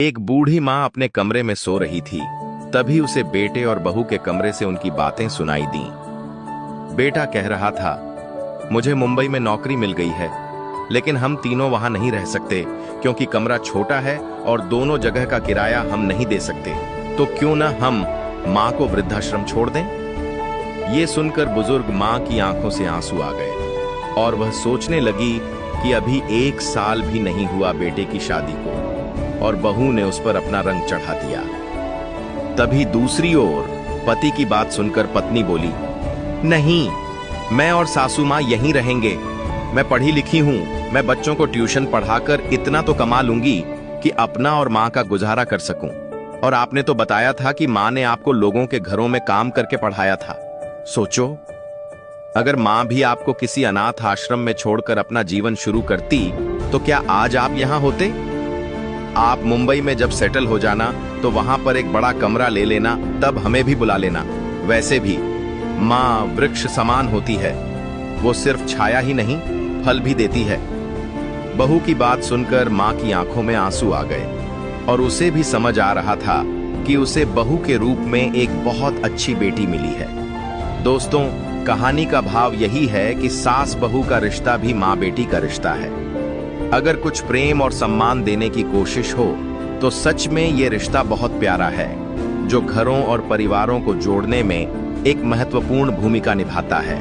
एक बूढ़ी माँ अपने कमरे में सो रही थी। तभी उसे बेटे और बहू के कमरे से उनकी बातें सुनाई दी। बेटा कह रहा था, मुझे मुंबई में नौकरी मिल गई है, लेकिन हम तीनों वहां नहीं रह सकते क्योंकि कमरा छोटा है और दोनों जगह का किराया हम नहीं दे सकते। तो क्यों ना हम माँ को वृद्धाश्रम छोड़ दें। ये सुनकर बुजुर्ग माँ की आंखों से आंसू आ गए और वह सोचने लगी कि अभी 1 साल भी नहीं हुआ बेटे की शादी को और बहू ने उस पर अपना रंग चढ़ा दिया। तभी दूसरी ओर पति की बात सुनकर पत्नी बोली, नहीं, मैं और सासू माँ यहीं रहेंगे। मैं पढ़ी लिखी हूँ, मैं बच्चों को ट्यूशन पढ़ाकर इतना तो कमा लूंगी कि अपना और माँ का गुजारा कर सकूं। और आपने तो बताया था कि माँ ने आपको लोगों के घरों में काम करके पढ़ाया था। सोचो, अगर माँ भी आपको किसी अनाथ आश्रम में छोड़कर अपना जीवन शुरू करती तो क्या आज आप यहाँ होते। आप मुंबई में जब सेटल हो जाना तो वहां पर एक बड़ा कमरा ले लेना, तब हमें भी बुला लेना। वैसे भी माँ वृक्ष समान होती है, वो सिर्फ छाया ही नहीं फल भी देती है। बहू की बात सुनकर माँ की आंखों में आंसू आ गए और उसे भी समझ आ रहा था कि उसे बहू के रूप में एक बहुत अच्छी बेटी मिली है। दोस्तों, कहानी का भाव यही है कि सास बहू का रिश्ता भी माँ बेटी का रिश्ता है। अगर कुछ प्रेम और सम्मान देने की कोशिश हो तो सच में ये रिश्ता बहुत प्यारा है, जो घरों और परिवारों को जोड़ने में एक महत्वपूर्ण भूमिका निभाता है।